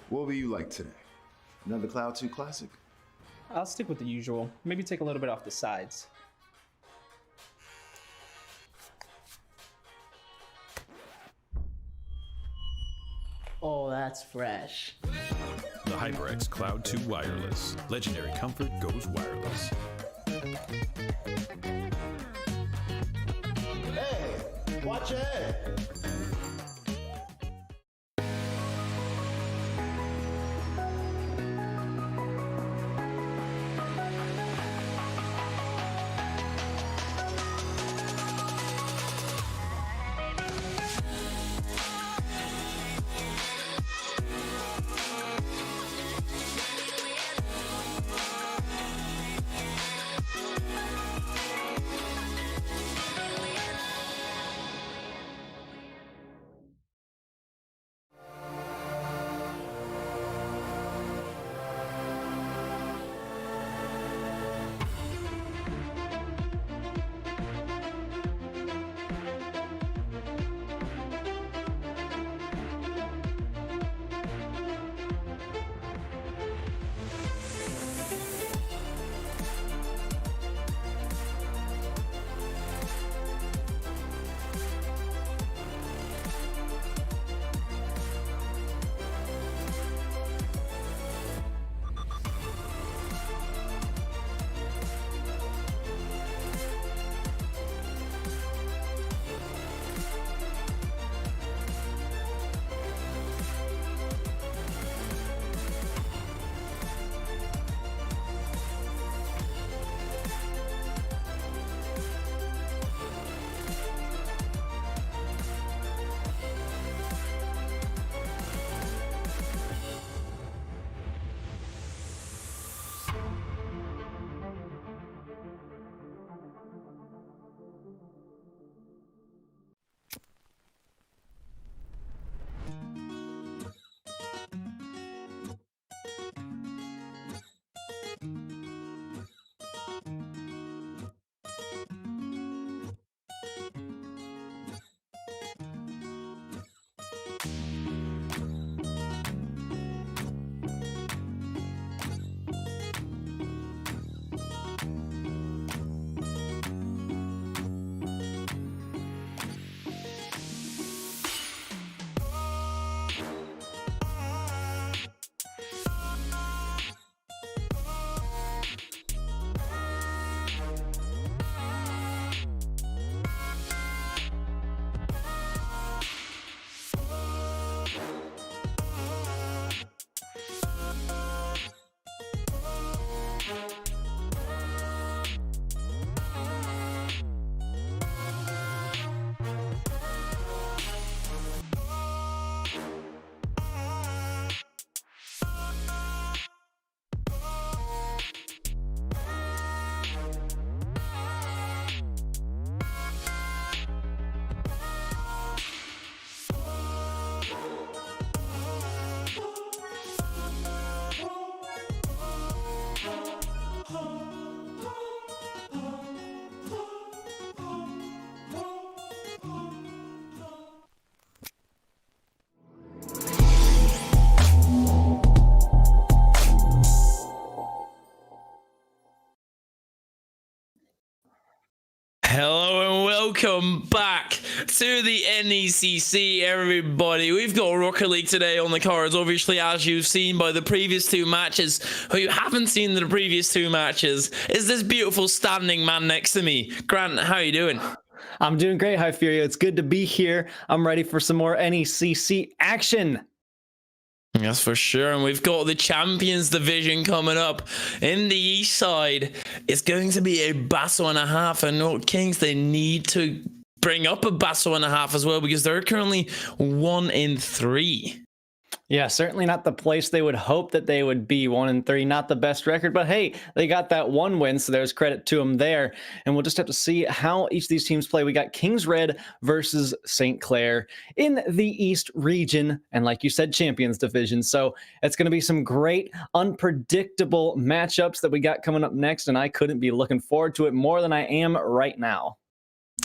What will you like today? Another Cloud 2 classic? I'll stick with the usual. Maybe take a little bit off the sides. Oh, that's fresh. The HyperX Cloud 2 Wireless. Legendary comfort goes wireless. Hey, watch your head. Hello and welcome back to the NECC, everybody. We've got Rocket League today on the cards, obviously, as you've seen by the previous two matches. Who you haven't seen the previous two matches is this beautiful standing man next to me. Grant, how are you doing? I'm doing great, Hyferia. It's good to be here. I'm ready for some more NECC action. That's for sure. And we've got the Champions Division coming up in the east side. It's going to be a battle and a half. And North Kings, they need to bring up a battle and a half as well, because they're currently 1-3. Yeah, certainly not the place they would hope that they would be. 1-3, not the best record, but hey, they got that one win, so there's credit to them there. And we'll just have to see how each of these teams play. We got Kings Red versus St. Clair in the East region, and like you said, Champions Division. So it's going to be some great, unpredictable matchups that we got coming up next, and I couldn't be looking forward to it more than I am right now.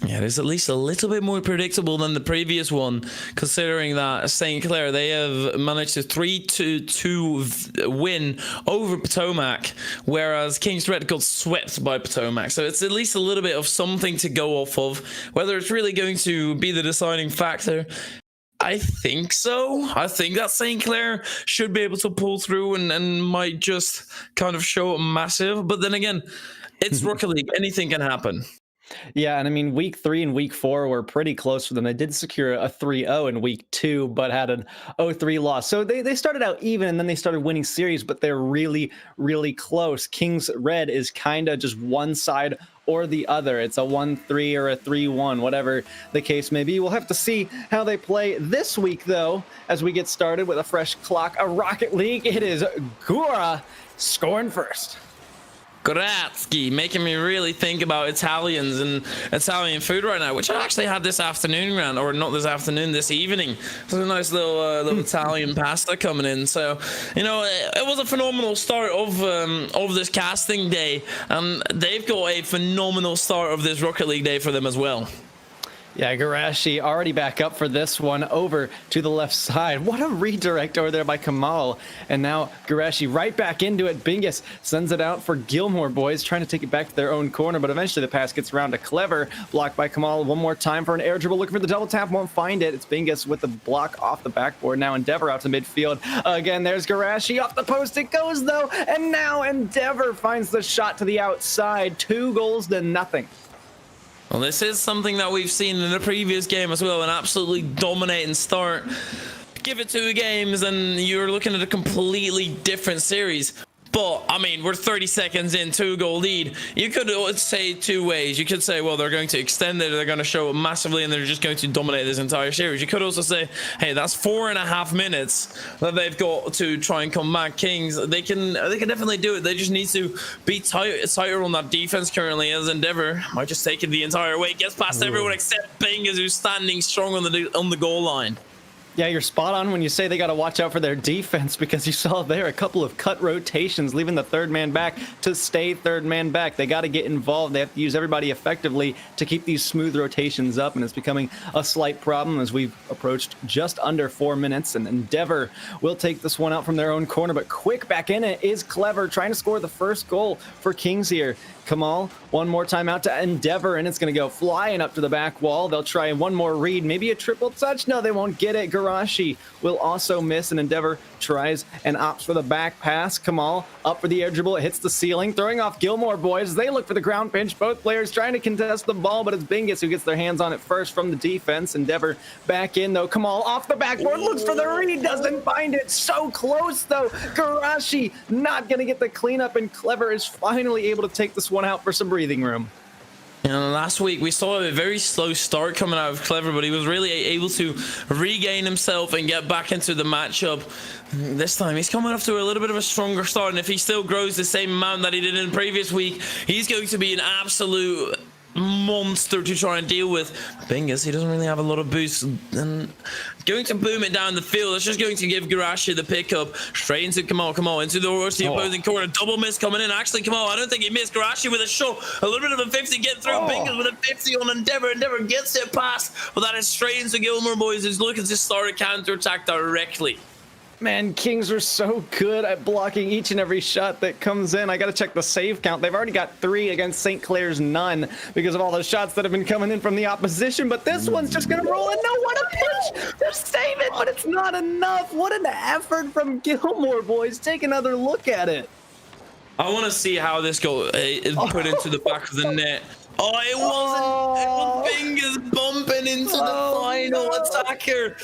Yeah, it is at least a little bit more predictable than the previous one, considering that St. Clair, they have managed to 3-2 win over Potomac, whereas King's Red got swept by Potomac. So it's at least a little bit of something to go off of. Whether it's really going to be the deciding factor, I think so. I think that St. Clair should be able to pull through and might just kind of show massive. But then again, it's Rocket League. Anything can happen. Yeah, and I mean, week 3 and week 4 were pretty close for them. They did secure a 3-0 in week 2, but had an 0-3 loss. So they started out even, and then they started winning series, but they're really, really close. King's Red is kind of just one side or the other. It's a 1-3 or a 3-1, whatever the case may be. We'll have to see how they play this week, though, as we get started with a fresh clock, a Rocket League. It is Gura scoring first. Grantcfo, making me really think about Italians and Italian food right now, which I actually had this afternoon, Grant, or not this afternoon, this evening. There's a nice little Italian pasta coming in. So, you know, it was a phenomenal start of this casting day, and they've got a phenomenal start of this Rocket League day for them as well. Yeah, Garashi already back up for this one, over to the left side. What a redirect over there by Kamal. And now Garashi right back into it. Bingus sends it out for Gilmore boys, trying to take it back to their own corner, but eventually the pass gets around to Clever. Blocked by Kamal one more time for an air dribble, looking for the double tap, won't find it. It's Bingus with the block off the backboard. Now Endeavor out to midfield. Again, there's Garashi. Off the post it goes, though. And now Endeavor finds the shot to the outside. 2-0. Well, this is something that we've seen in the previous game as well, an absolutely dominating start. Give it 2 games and you're looking at a completely different series. But, I mean, we're 30 seconds in, 2-goal lead. You could say 2 ways. You could say, well, they're going to extend it, they're going to show it massively, and they're just going to dominate this entire series. You could also say, hey, that's 4.5 minutes that they've got to try and come back. Kings, they can definitely do it. They just need to be tighter on that defense currently, as Endeavor might just take it the entire way. Gets past everyone except Bingus, who's standing strong on the goal line. Yeah, you're spot on when you say they got to watch out for their defense, because you saw there a couple of cut rotations, leaving the third man back to stay third man back. They got to get involved. They have to use everybody effectively to keep these smooth rotations up, and it's becoming a slight problem as we've approached just under 4 minutes, and Endeavor will take this one out from their own corner, but quick back in it is Clever, trying to score the first goal for Kings here. Kamal, one more time out to Endeavor, and it's going to go flying up to the back wall. They'll try one more read, maybe a triple touch. No, they won't get it. Garashi will also miss, and Endeavor tries and opts for the back pass. Kamal up for the air dribble. It hits the ceiling, throwing off Gilmore boys. They look for the ground pinch. Both players trying to contest the ball, but it's Bingus who gets their hands on it first from the defense. Endeavor back in, though. Kamal off the backboard, looks for the read, doesn't find it. So close, though. Garashi not going to get the cleanup, and Clever is finally able to take this one out for some breathing room. You know, last week we saw a very slow start coming out of Clever, but he was really able to regain himself and get back into the matchup. This time he's coming off to a little bit of a stronger start, and if he still grows the same amount that he did in the previous week, he's going to be an absolute monster to try and deal with. Bingus, he doesn't really have a lot of boost, and going to boom it down the field. It's just going to give Garashi the pickup straight into Kamal into the opposing corner. Double miss coming in. Actually, Kamal, I don't think he missed. Garashi with a shot, a little bit of a 50 get through. Bingus with a 50 on Endeavor. Endeavor gets it past, but that is straight into Gilmore boys, who's looking to start a counter attack directly. Man, Kings are so good at blocking each and every shot that comes in. I got to check the save count. They've already got 3 against St. Clair's none because of all the shots that have been coming in from the opposition. But this one's just going to roll in. No, what a pitch to save it, but it's not enough. What an effort from Gilmore boys. Take another look at it. I want to see how this got put into the back of the net. Oh, it wasn't. It was Bingus bumping into the final attacker.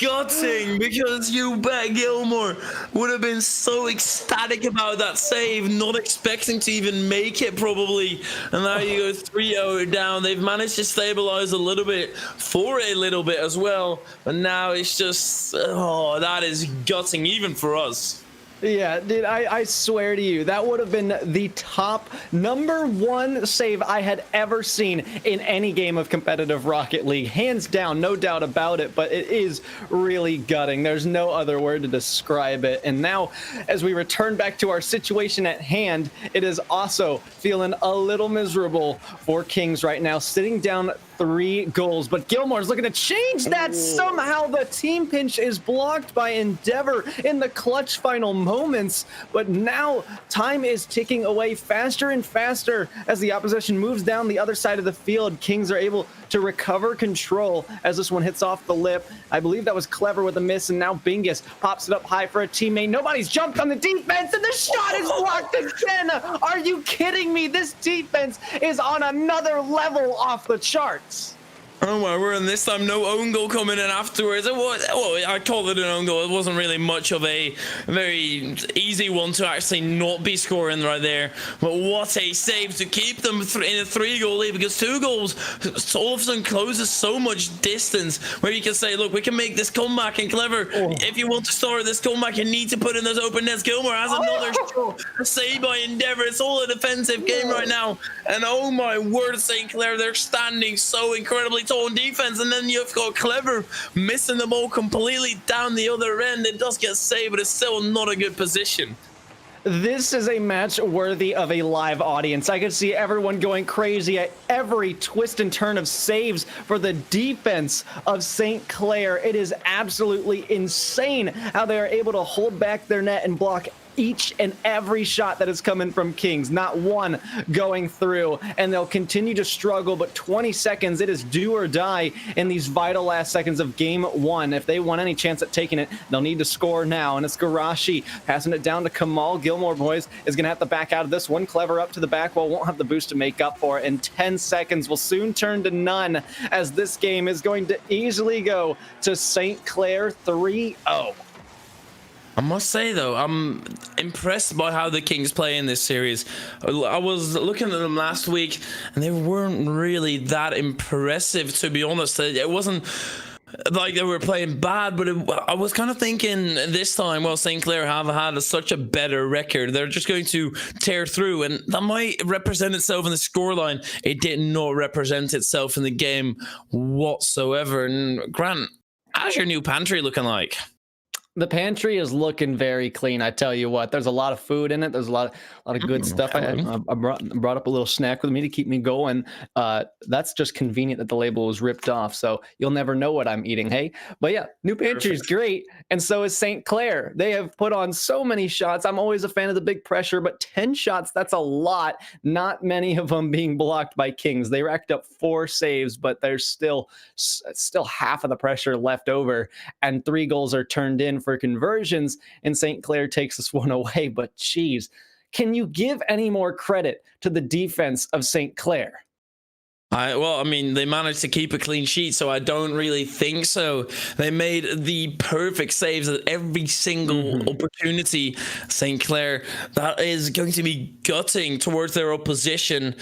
Gutting, because you bet Gilmore would have been so ecstatic about that save, not expecting to even make it probably. And now you go 3-0 down. They've managed to stabilize a little bit for a little bit as well. But now it's just, oh, that is gutting even for us. Yeah, dude, I swear to you, that would have been the top #1 save I had ever seen in any game of competitive Rocket League. Hands down, no doubt about it, but it is really gutting. There's no other word to describe it. And now, as we return back to our situation at hand, it is also feeling a little miserable for Kings right now, sitting down 3 goals. But Gilmore's looking to change that. Somehow the team pinch is blocked by Endeavor in the clutch final moments. But now time is ticking away faster and faster as the opposition moves down the other side of the field. Kings are able to recover control as this one hits off the lip. I believe that was Clever with a miss, and now Bingus pops it up high for a teammate. Nobody's jumped on the defense, and the shot is blocked again. Are you kidding me? This defense is on another level off the charts. Oh my word, and this time no own goal coming in afterwards. I called it an own goal. It wasn't really much of a very easy one to actually not be scoring right there. But what a save to keep them in a 3-goal lead, because 2 goals all of a sudden closes so much distance where you can say, look, we can make this comeback. And Clever, if you want to start this comeback, you need to put in those open nets. Gilmore has another shot. A save by Endeavor. It's all a defensive game right now. And oh my word, St. Clair, they're standing so incredibly on defense, and then you've got Clever missing the ball completely down the other end. It does get saved, but it's still not a good position. This is a match worthy of a live audience. I could see everyone going crazy at every twist and turn of saves for the defense of St. Clair. It is absolutely insane how they are able to hold back their net and block each and every shot that is coming from Kings, not one going through, and they'll continue to struggle. But 20 seconds, it is do or die in these vital last seconds of game 1. If they want any chance at taking it, they'll need to score now. And it's Garashi passing it down to Kamal. Gilmore boys is going to have to back out of this one. Clever up to the back wall, won't have the boost to make up for it, and 10 seconds will soon turn to none as this game is going to easily go to St. Clair 3-0. I must say, though, I'm impressed by how the Kings play in this series. I was looking at them last week, and they weren't really that impressive, to be honest. It wasn't like they were playing bad, but I was kind of thinking this time, well, St. Clair have had such a better record. They're just going to tear through, and that might represent itself in the scoreline. It did not represent itself in the game whatsoever. And Grant, how's your new pantry looking like? The pantry is looking very clean. I tell you what, there's a lot of food in it. There's a lot of good stuff. I brought up a little snack with me to keep me going. That's just convenient that the label was ripped off, so you'll never know what I'm eating. Hey, but yeah, new pantry is great, and so is St. Clair. They have put on so many shots. I'm always a fan of the big pressure, but 10 shots—that's a lot. Not many of them being blocked by Kings. They racked up 4 saves, but there's still half of the pressure left over, and 3 goals are turned in for conversions, and St. Clair takes this one away. But geez, can you give any more credit to the defense of St. Clair? Well, I mean, they managed to keep a clean sheet, so I don't really think so. They made the perfect saves at every single opportunity. St. Clair, that is going to be gutting towards their opposition.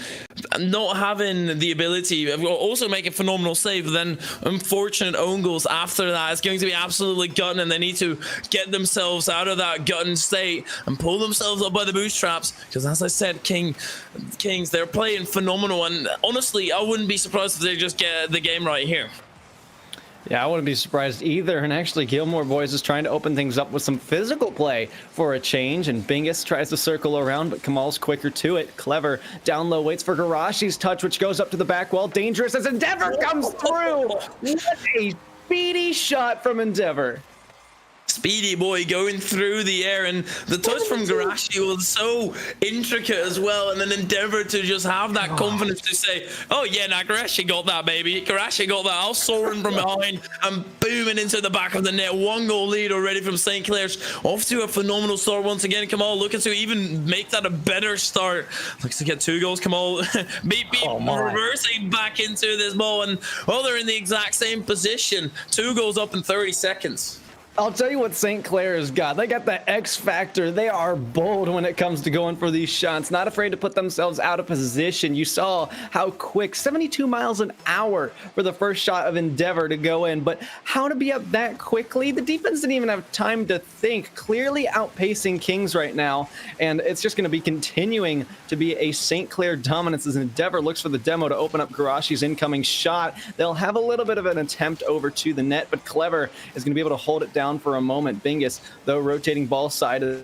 Not having the ability, also make a phenomenal save, but then unfortunate own goals after that is going to be absolutely gutting, and they need to get themselves out of that gutting state and pull themselves up by the bootstraps, because as I said, Kings, they're playing phenomenal, and honestly, I wouldn't be surprised if they just get the game right here. Yeah, I wouldn't be surprised either. And actually, Gilmore boys is trying to open things up with some physical play for a change. And Bingus tries to circle around, but Kamal's quicker to it. Clever down low, waits for Garashi's touch, which goes up to the back wall. Dangerous as Endeavor comes through. What a speedy shot from Endeavor. Speedy boy going through the air, and the touch from Garashi was so intricate as well, and then Endeavor to just have that confidence to say, oh yeah, nah, Garashi got that, baby. Garashi got that. I'll soaring from behind and booming into the back of the net. 1 goal lead already from St. Clair's. Off to a phenomenal start once again. Kamal looking to even make that a better start. Looks to get 2 goals. Kamal beep, reversing back into this ball, and well, they're in the exact same position. 2 goals up in 30 seconds. I'll tell you what St. Clair has got. They got the X factor. They are bold when it comes to going for these shots, not afraid to put themselves out of position. You saw how quick, 72 miles an hour for the first shot of Endeavor to go in, but how to be up that quickly? The defense didn't even have time to think, clearly outpacing Kings right now, and it's just going to be continuing to be a St. Clair dominance as Endeavor looks for the demo to open up Garashi's incoming shot. They'll have a little bit of an attempt over to the net, but Clever is going to be able to hold it down for a moment. Bingus, though, rotating ball side,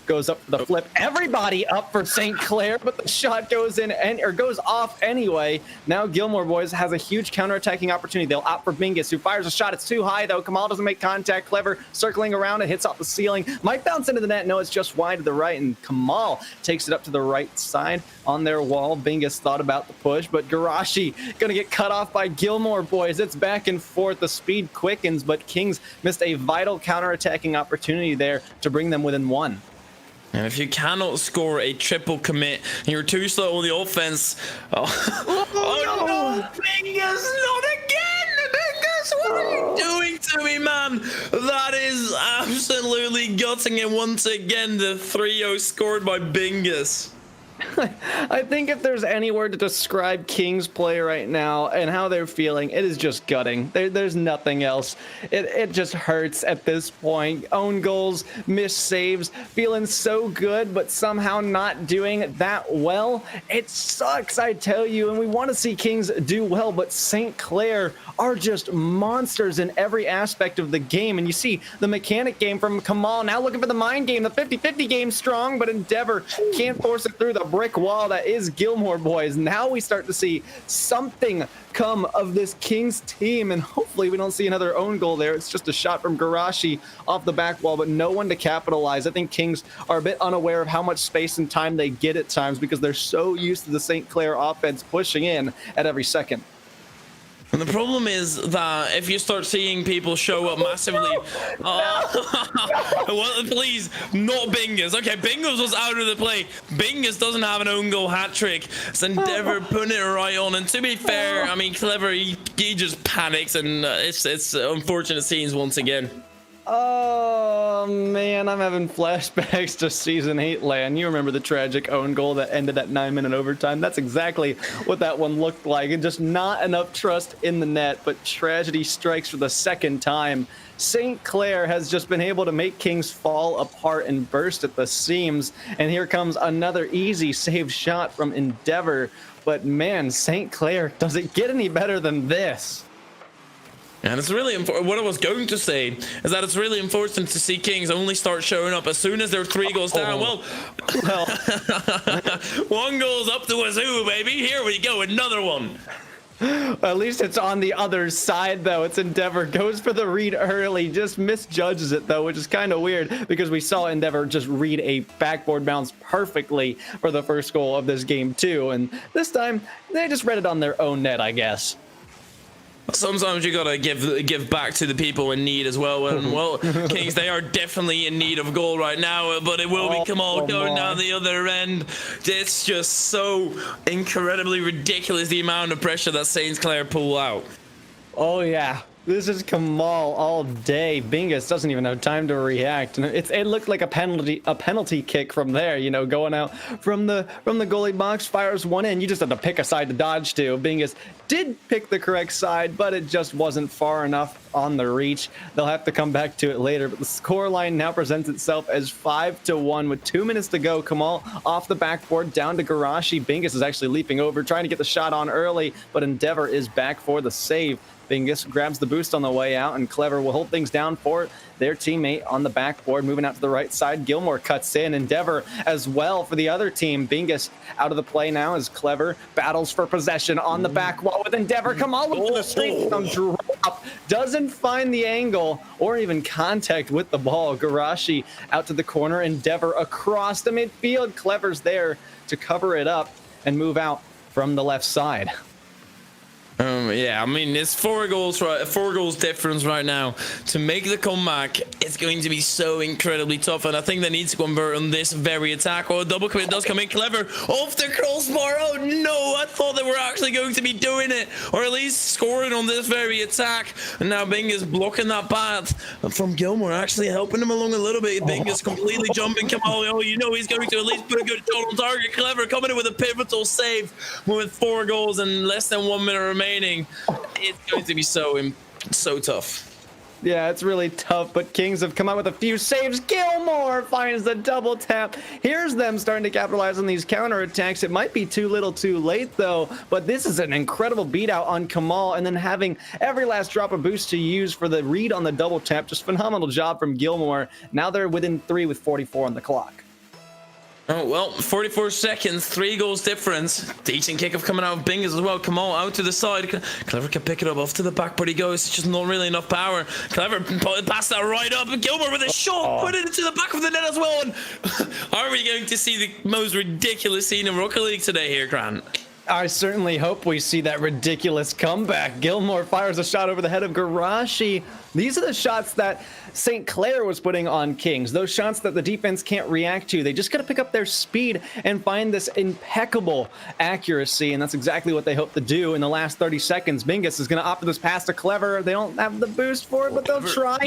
goes up for the flip. Everybody up for St. Clair, but the shot goes in or goes off anyway. Now Gilmore Boys has a huge counterattacking opportunity. They'll opt for Bingus, who fires a shot. It's too high though. Kamal doesn't make contact. Clever circling around. It hits off the ceiling. Might bounce into the net. No, it's just wide to the right, and Kamal takes it up to the right side on their wall. Bingus thought about the push, but Garashi gonna get cut off by Gilmore Boys. It's back and forth. The speed quickens, but Kings missed a vital counterattacking opportunity there to bring them within one. And if you cannot score a triple commit, and you're too slow on the offense. Oh no, Bingus, not again! Bingus, what are you doing to me, man? That is absolutely gutting it once again. The 3-0 scored by Bingus. I think if there's any word to describe Kings play right now and how they're feeling, it is just gutting. There's nothing else. It just hurts at this point. Own goals, missed saves, feeling so good, but somehow not doing that well. It sucks, I tell you, and we want to see Kings do well, but St. Clair are just monsters in every aspect of the game. And you see the mechanic game from Kamal now looking for the mind game. The 50-50 game strong, but Endeavor can't force it through the brick wall that is Gilmore Boys. Now we start to see something come of this Kings team, and hopefully we don't see another own goal there. It's just a shot from Garashi off the back wall, but no one to capitalize. I think Kings are a bit unaware of how much space and time they get at times because they're so used to the St. Clair offense pushing in at every second. And the problem is that if you start seeing people show up massively, well, please, not Bingus. Okay, Bingus was out of the play. Bingus doesn't have an own goal hat trick. It's Endeavor putting it right on. And to be fair, I mean, Clever, he just panics, and it's unfortunate scenes once again. Oh man, I'm having flashbacks to season 8 land. You remember the tragic own goal that ended at 9-minute overtime? That's exactly what that one looked like, and just not enough trust in the net, but tragedy strikes for the second time. St. Clair has just been able to make Kings fall apart and burst at the seams, and here comes another easy save shot from Endeavor. But man, St. Clair, does it get any better than this? And it's really important. What I was going to say is that it's really important to see Kings only start showing up as soon as they're 3 goals down. Well, one goal's up to wazoo, baby. Here we go, another one. At least it's on the other side, though. It's Endeavor goes for the read early, just misjudges it, though, which is kind of weird because we saw Endeavor just read a backboard bounce perfectly for the first goal of this game, too. And this time, they just read it on their own net, I guess. Sometimes you gotta give back to the people in need as well. And well, Kings, they are definitely in need of goal right now, but it will be Kamal going down the other end. It's just so incredibly ridiculous, the amount of pressure that St. Clair pull out. Oh yeah, this is Kamal all day. Bingus doesn't even have time to react, and it looked like a penalty kick from there. You know, going out from the goalie box, fires one in. You just have to pick a side to dodge to. Bingus did pick the correct side, but it just wasn't far enough on the reach. They'll have to come back to it later, but the score line now presents itself as 5-1 with 2 minutes to go. Kamal off the backboard down to Garashi. Bingus is actually leaping over, trying to get the shot on early, but Endeavor is back for the save. Bingus grabs the boost on the way out, and Clever will hold things down for their teammate on the backboard. Moving out to the right side, Gilmore cuts in. Endeavor as well for the other team. Bingus out of the play now as Clever battles for possession on the back wall with Endeavor. Come on, look at the straight from drop. Doesn't find the angle or even contact with the ball. Garashi out to the corner. Endeavor across the midfield. Clever's there to cover it up and move out from the left side. Yeah, I mean, it's 4 goals difference right now. To make the comeback, it's going to be so incredibly tough, and I think they need to convert on this very attack. Oh, a double commit does come in. Clever off the crossbar. Oh no, I thought they were actually going to be doing it, or at least scoring on this very attack. And now Bing is blocking that path from Gilmore, actually helping him along a little bit. Bing is completely jumping Kamal. Oh, you know he's going to at least put a good shot on target. Clever coming in with a pivotal save with 4 goals and less than 1 minute remaining. It's going to be so tough. Yeah, it's really tough, but Kings have come out with a few saves. Gilmore finds the double tap. Here's them starting to capitalize on these counterattacks. It might be too little too late, though, but this is an incredible beat out on Kamal, and then having every last drop of boost to use for the read on the double tap. Just phenomenal job from Gilmore. Now they're within 3 with 44 on the clock. Oh, well, 44 seconds, 3 goals difference. Decent kickoff coming out of Bing as well. Kamal out to the side. Clever can pick it up off to the back, but he goes. It's just not really enough power. Clever pass that right up. Gilmore with a shot. Put it into the back of the net as well. And are we going to see the most ridiculous scene in Rocket League today here, Grant? I certainly hope we see that ridiculous comeback. Gilmore fires a shot over the head of Garashi. These are the shots that St. Clair was putting on Kings. Those shots that the defense can't react to. They just got to pick up their speed and find this impeccable accuracy, and that's exactly what they hope to do in the last 30 seconds. Bingus is going to opt for this pass to Clever. They don't have the boost for it, but they'll try.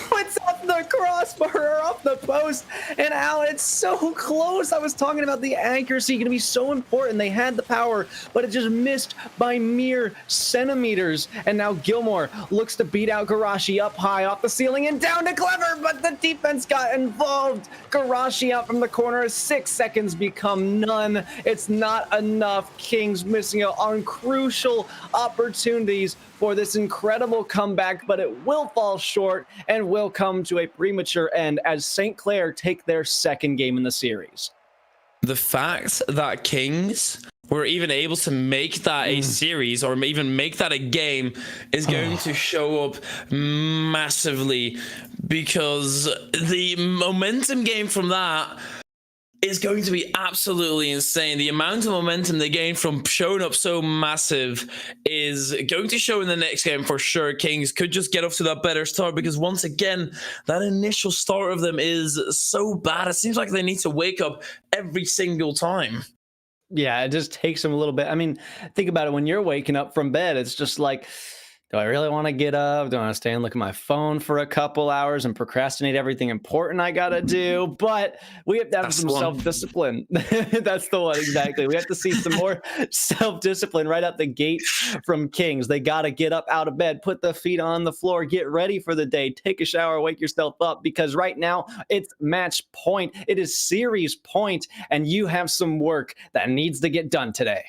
Puts up the crossbar off the post, and Al, it's so close. I was talking about the accuracy going to be so important. They had the power, but it just missed by mere centimeters, and now Gilmore looks to beat out Garashi up high off the ceiling and down to Clever, but the defense got involved. Garashi out from the corner. 6 seconds become none. It's not enough. Kings missing out on crucial opportunities for this incredible comeback, but it will fall short and will come to a premature end as St. Clair take their 2nd game in the series. The fact that Kings were even able to make that a series or even make that a game is going to show up massively, because the momentum game from that is going to be absolutely insane. The amount of momentum they gain from showing up so massive is going to show in the next game for sure. Kings could just get off to that better start, because once again, that initial start of them is so bad. It seems like they need to wake up every single time. Yeah, it just takes them a little bit. I mean, think about it. When you're waking up from bed, it's just like, do I really want to get up? Do I want to stay and look at my phone for a couple hours and procrastinate everything important I got to do? But we have to have some self-discipline. That's the one, exactly. We have to see some more self-discipline right out the gate from Kings. They got to get up out of bed, put the feet on the floor, get ready for the day, take a shower, wake yourself up, because right now it's match point. It is series point, and you have some work that needs to get done today.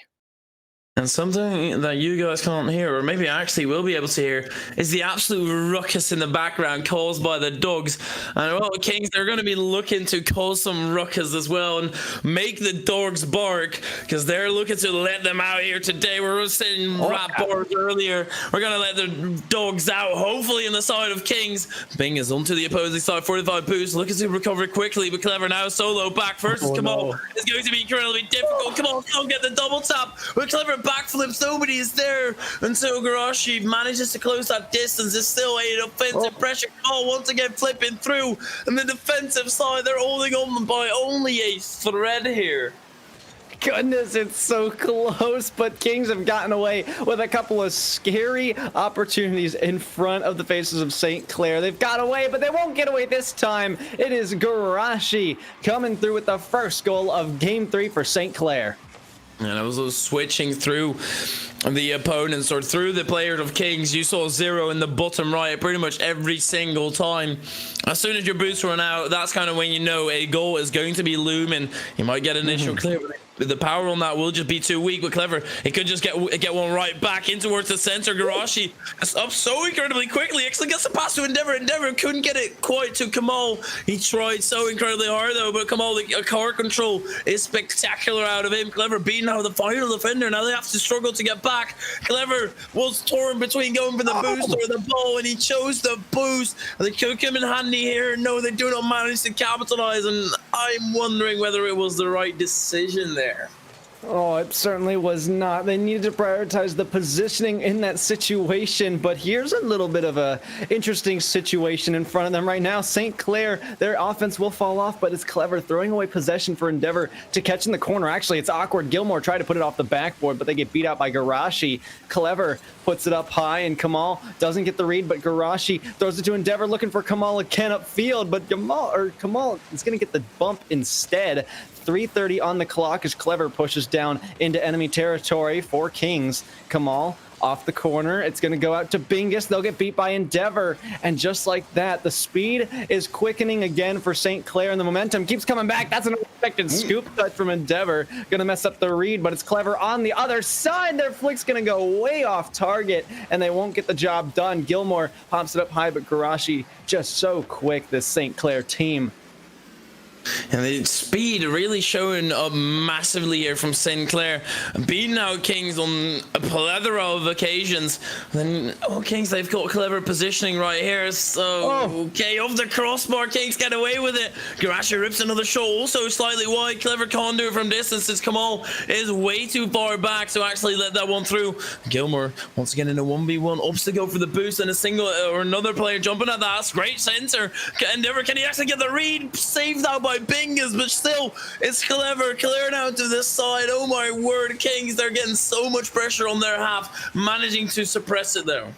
And something that you guys can't hear, or maybe actually will be able to hear, is the absolute ruckus in the background caused by the dogs. And well, Kings, they're going to be looking to cause some ruckus as well and make the dogs bark, because they're looking to let them out here today. We were saying rap bars earlier. We're going to let the dogs out, hopefully in the side of Kings. Bing is onto the opposing side, 45 boost, looking to recover quickly, but Clever now solo back versus Kamal. It's going to be incredibly difficult. Kamal can't get the double tap, but Clever backflips, nobody is there until Garashi manages to close that distance. It's still a offensive pressure call once again, flipping through, and the defensive side, they're holding on by only a thread here. Goodness, it's so close, but Kings have gotten away with a couple of scary opportunities in front of the faces of St. Clair. They've got away, but they won't get away this time. It is Garashi coming through with the first goal of Game 3 for St. Clair. And I was switching through the opponents or through the players of Kings. You saw 0 in the bottom right pretty much every single time. As soon as your boots run out, that's kind of when you know a goal is going to be looming. You might get an initial clear, but the power on that will just be too weak. But Clever, he could just get one right back in towards the center. Garashi is up so incredibly quickly. Actually gets the pass to Endeavor. Endeavor couldn't get it quite to Kamal. He tried so incredibly hard though, but Kamal, the car control is spectacular out of him. Clever beating out the final defender. Now they have to struggle to get back. Clever was torn between going for the boost or the ball, and he chose the boost. They could come in handy here. No, they do not manage to capitalize, and I'm wondering whether it was the right decision there. Oh, it certainly was not. They needed to prioritize the positioning in that situation, but here's a little bit of a interesting situation in front of them right now. St. Clair, their offense will fall off, but it's clever throwing away possession for Endeavor to catch in the corner. Actually, it's awkward. Gilmore tried to put it off the backboard, but they get beat out by Garashi. Clever puts it up high, and Kamal doesn't get the read, but Garashi throws it to Endeavor looking for Kamal again upfield, but Kamal is going to get the bump instead. 3:30 on the clock as Clever pushes down into enemy territory for Kings. Kamal off the corner. It's going to go out to Bingus. They'll get beat by Endeavor. And just like that, the speed is quickening again for St. Clair, and the momentum keeps coming back. That's an unexpected scoop touch from Endeavor. Going to mess up the read, but it's Clever on the other side. Their flick's going to go way off target, and they won't get the job done. Gilmore pops it up high, but Garashi just so quick, this St. Clair team. And the speed really showing up massively here from St. Clair, beating out Kings on a plethora of occasions. Then, Kings, they've got clever positioning right here. So, okay, off the crossbar, Kings get away with it. Garashi rips another shot, also slightly wide. Clever can't do it from distance. As Kamal is way too far back to actually let that one through. Gilmore, once again in a 1v1, opts to go for the boost, and a single or another player jumping at that. That's great center. Endeavor, can he actually get the read? Saved out by Bingus, but still, it's Clever clearing out to this side. Oh my word, Kings, they're getting so much pressure on their half, managing to suppress it there.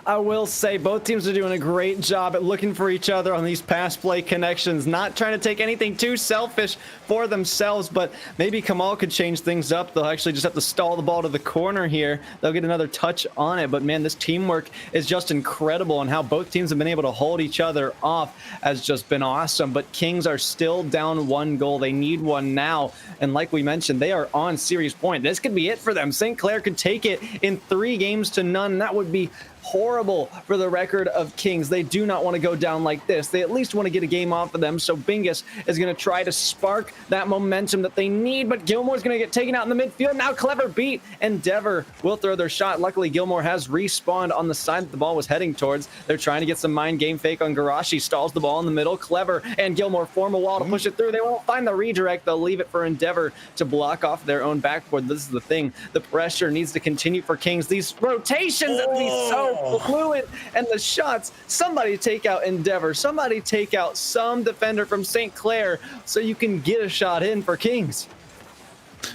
I will say both teams are doing a great job at looking for each other on these pass play connections, not trying to take anything too selfish for themselves, but maybe Kamal could change things up. They'll actually just have to stall the ball to the corner here. They'll get another touch on it, but man, this teamwork is just incredible, and how both teams have been able to hold each other off has just been awesome. But Kings are still down 1 goal. They need one now, and like we mentioned, they are on series point. This could be it for them. St. Clair could take it in 3-0, and that would be horrible for the record of Kings. They do not want to go down like this. They at least want to get a game off of them. So Bingus is going to try to spark that momentum that they need, but Gilmore's going to get taken out in the midfield. Now Clever beat. Endeavor will throw their shot. Luckily, Gilmore has respawned on the side that the ball was heading towards. They're trying to get some mind game fake on Garashi. Stalls the ball in the middle. Clever and Gilmore form a wall to push it through. They won't find the redirect. They'll leave it for Endeavor to block off their own backboard. This is the thing. The pressure needs to continue for Kings. These rotations at least so fluid, and the shots. Somebody take out Endeavor. Somebody take out some defender from St. Clair so you can get a shot in for Kings.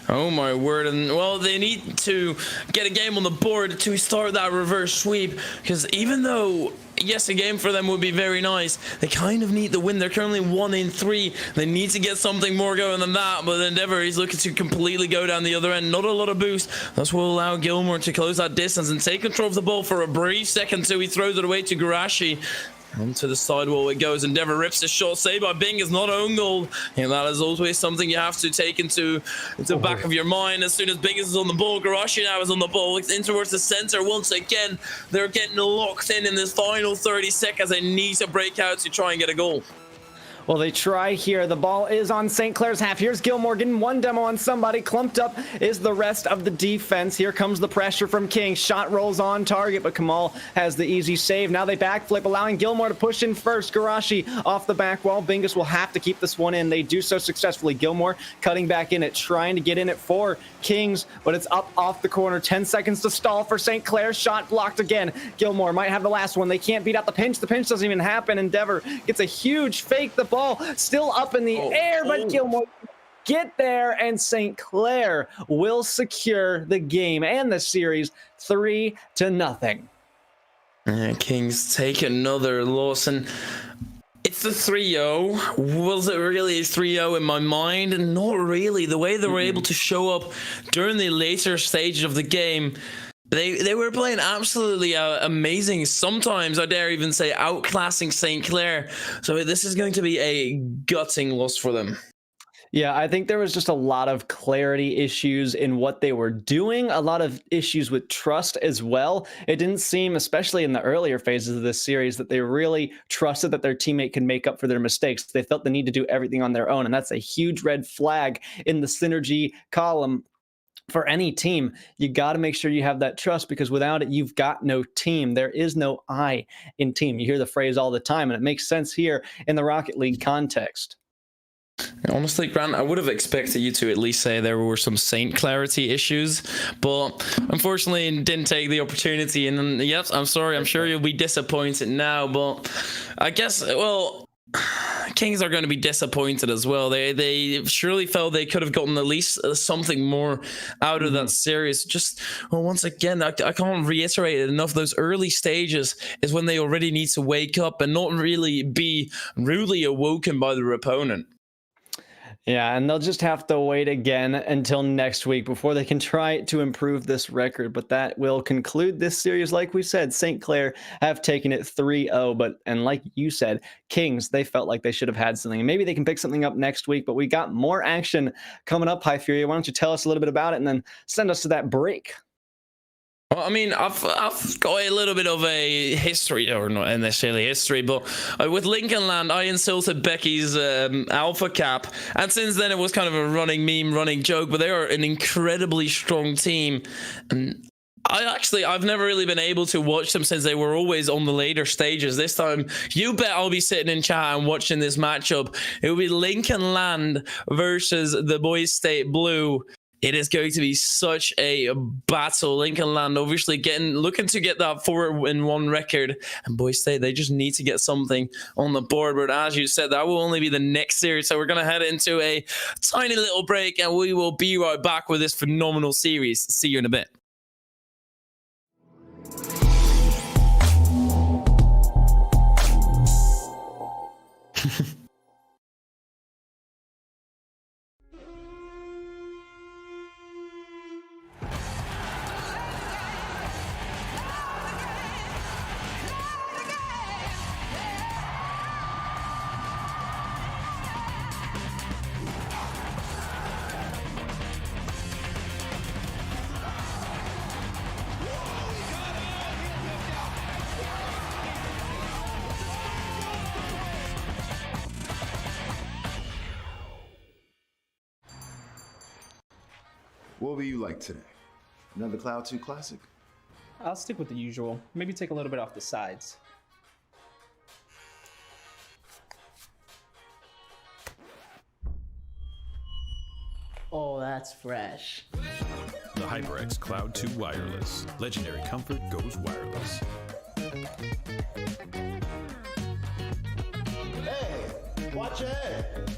Oh my word. And well, they need to get a game on the board to start that reverse sweep, because even though yes, a game for them would be very nice, they kind of need the win. They're currently 1-3. They need to get something more going than that, but Endeavor, he's looking to completely go down the other end. Not a lot of boost. That's what will allow Gilmore to close that distance and take control of the ball for a brief second, so he throws it away to Garashi. Onto the sidewall it goes. Endeavor rips the shot. Saved by Bingus, not own goal. And that is always something you have to take into the back of your mind. As soon as Bingus is on the ball, Garashi now is on the ball. It's in towards the center once again. They're getting locked in this final 30 seconds. They need to break out to try and get a goal. Well, they try here. The ball is on St. Clair's half. Here's Gilmore getting one demo on somebody. Clumped up is the rest of the defense. Here comes the pressure from King. Shot rolls on target, but Kamal has the easy save. Now they backflip, allowing Gilmore to push in first. Garashi off the back wall. Bingus will have to keep this one in. They do so successfully. Gilmore cutting back in it, trying to get in it for Kings, but it's up off the corner. 10 seconds to stall for St. Clair. Shot blocked again. Gilmore might have the last one. They can't beat out the pinch. The pinch doesn't even happen. Endeavor gets a huge fake. The ball still up in the air, but Gilmore get there, and St. Clair will secure the game and the series 3-0. Kings take another loss, and it's the 3-0. Was it really 3-0 in my mind? And not really. The way they were able to show up during the later stages of the game, They were playing absolutely amazing. Sometimes, I dare even say, outclassing St. Clair. So this is going to be a gutting loss for them. Yeah, I think there was just a lot of clarity issues in what they were doing, a lot of issues with trust as well. It didn't seem, especially in the earlier phases of this series, that they really trusted that their teammate could make up for their mistakes. They felt the need to do everything on their own, and that's a huge red flag in the synergy column. For any team, you got to make sure you have that trust, because without it, you've got no team. There is no I in team. You hear the phrase all the time, and it makes sense here in the Rocket League context. Honestly, Grant, I would have expected you to at least say there were some Saint clarity issues, but unfortunately didn't take the opportunity. And yes, I'm sorry, I'm sure you'll be disappointed now, but I guess, well, Kings are going to be disappointed as well. They surely felt they could have gotten at least something more out of that series. Just, well, once again, I can't reiterate it enough. Those early stages is when they already need to wake up and not really be rudely awoken by their opponent. Yeah, and they'll just have to wait again until next week before they can try to improve this record. But that will conclude this series. Like we said, St. Clair have taken it 3-0. And like you said, Kings, they felt like they should have had something. And maybe they can pick something up next week. But we got more action coming up, Hyferia. Why don't you tell us a little bit about it and then send us to that break? Well, I mean, I've got a little bit of a history, or not necessarily history, but with Lincoln Land, I insulted Becky's alpha cap, and since then it was kind of a running meme, running joke, but they are an incredibly strong team, and I've never really been able to watch them since they were always on the later stages. This time, you bet I'll be sitting in chat and watching this matchup. It will be Lincoln Land versus the Boys State Blue. It is going to be such a battle. Lincoln Land obviously looking to get that 4-1 record. And Boys State, they just need to get something on the board. But as you said, that will only be the next series. So we're going to head into a tiny little break and we will be right back with this phenomenal series. See you in a bit. What will you like today? Another Cloud 2 classic? I'll stick with the usual. Maybe take a little bit off the sides. Oh, that's fresh. The HyperX Cloud 2 Wireless. Legendary comfort goes wireless. Hey, watch your head.